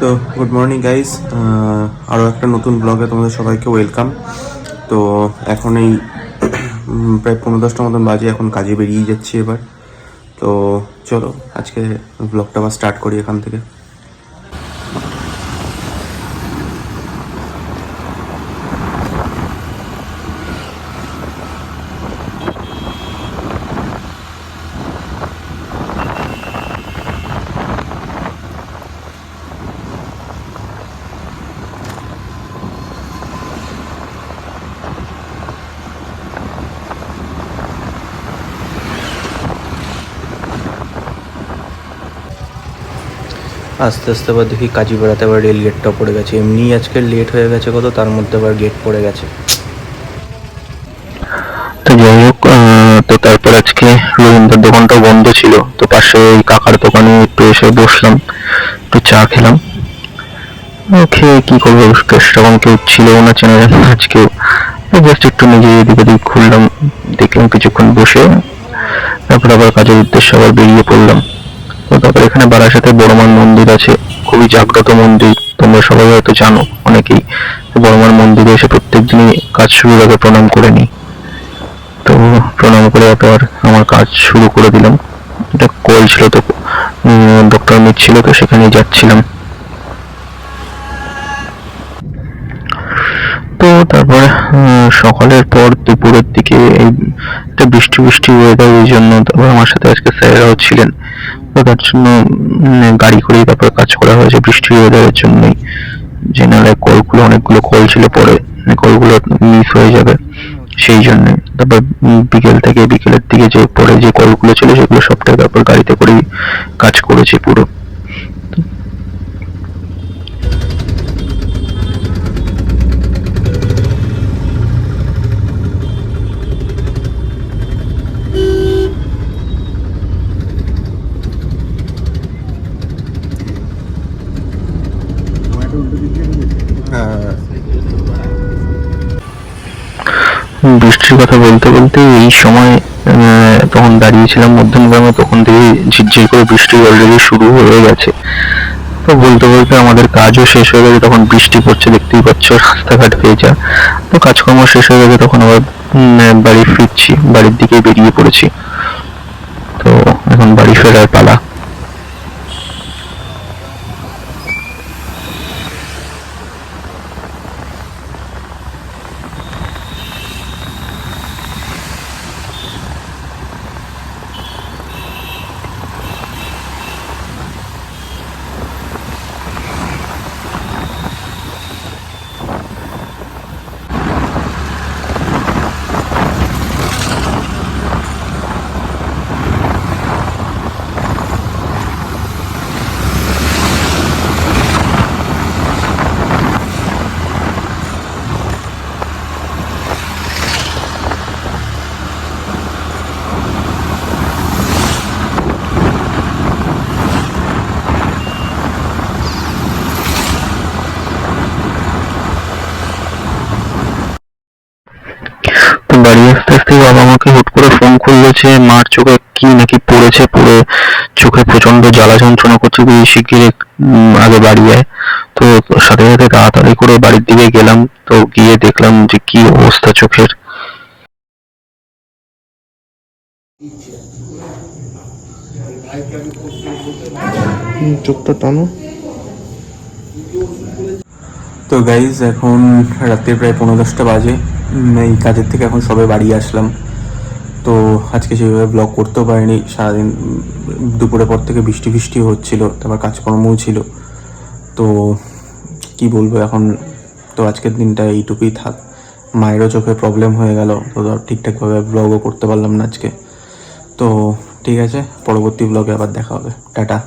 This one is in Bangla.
তো গুড মর্নিং গাইস, আরও একটা নতুন ব্লগে তোমাদের সবাইকে ওয়েলকাম। তো এখন এই প্রায় 10:15 মতন বাজে, এখন কাজে বেরিয়ে যাচ্ছি এবার। তো চলো আজকে ব্লগটা আবার স্টার্ট করি এখান থেকে। আস্তে আস্তে আবার দেখি কাজী বেড়াতে আবার রেল গেটটা পড়ে গেছে। এমনি আজকে লেট হয়ে গেছে কত, তার মধ্যে আবার গেট পড়ে গেছে। তো যাই হোক, তো তারপর আজকে রবীন্দ্রের দোকানটাও বন্ধ ছিল, তো পাশে ওই কাকার দোকানে একটু এসে বসলাম, একটু চা খেলাম। খেয়ে কি করবো, তখন কেউ ছিল না চেনা জানা আজকেও। জাস্ট একটু নিজে এদিক ওদিক ঘুরলাম, দেখলাম কিছুক্ষণ বসে, তারপর আবার কাজের উদ্দেশ্যে আবার বেরিয়ে পড়লাম। তো তারপর এখানে বারাসাতে বড়মার মন্দির আছে, খুবই জাগ্রত মন্দির, তোমরা সবাই হয়তো জানো অনেকেই। বড়মার মন্দিরে এসে প্রত্যেক দিনই কাজ শুরুর আগে প্রণাম করে নিই। তো প্রণাম করে আবার আমার কাজ শুরু করে দিলাম। এটা কল ছিল, তো ডক্টর মিট ছিল, তো সেখানেই যাচ্ছিলাম। তো তারপরে সকালের পর দুপুরের দিকে এই একটা বৃষ্টি বৃষ্টি ওয়েদার, ওই জন্য তারপর আমার সাথে আজকে স্যারেরাও ছিলেন, তো তার জন্য গাড়ি করেই তারপর কাজ করা হয়েছে বৃষ্টির ওয়েদারের জন্যই। যে নাহলে কলগুলো, অনেকগুলো কল ছিল, পরে কলগুলো মিস হয়ে যাবে, সেই জন্য। তারপর বিকেলের দিকে যে পরে যে কলগুলো ছিল সেগুলো সবটাই তারপর গাড়িতে করেই কাজ করেছি পুরো। বৃষ্টির কথা বলতে বলতে এই সময় তখন দাঁড়িয়েছিলাম মধ্যমগ্রামে, তখন থেকে ঝিরঝির করে বৃষ্টি অলরেডি শুরু হয়ে গেছে। তো বলতে বলতে আমাদের কাজও শেষ হয়ে গেছে, তখন বৃষ্টি পড়ছে, দেখতেই পাচ্ছ রাস্তাঘাট ভেজা। তো কাজকর্ম শেষ হয়ে গেছে, তখন আবার বাড়ি ফিরছি, বাড়ির দিকে বেরিয়ে পড়েছি। তো এখন বাড়ি ফেরার পালা। তো বাড়ি আসতে আসতে বাবা আমাকে হুট করে ফোন করলো যে মার চোখে কি নাকি পড়েছে, পড়ে চোখে প্রচন্ড জ্বালা যন্ত্রণা করছে, তুই শিগগির আগে বাড়ি আয়। তো সাথে সাথে তাড়াতাড়ি করে বাড়ির দিকে গেলাম। তো গিয়ে দেখলাম যে কি অবস্থা চোখের। চোখটা টানো। তো গাইজ এখন রাত্রে প্রায় 10:15 বাজে। এই কাজের থেকে এখন সবে বাড়ি আসলাম। তো আজকে সেভাবে ব্লগ করতেও পারিনি, সারাদিন দুপুরের পর থেকে বৃষ্টি বৃষ্টি হচ্ছিলো, তারপর কাজকর্মও ছিল। তো কি বলবো এখন, তো আজকের দিনটা এইটুকুই থাক। মায়েরও চোখে প্রবলেম হয়ে গেল, তো ঠিকঠাকভাবে ব্লগও করতে পারলাম না আজকে। তো ঠিক আছে, পরবর্তী ব্লগে আবার দেখা হবে। টাটা।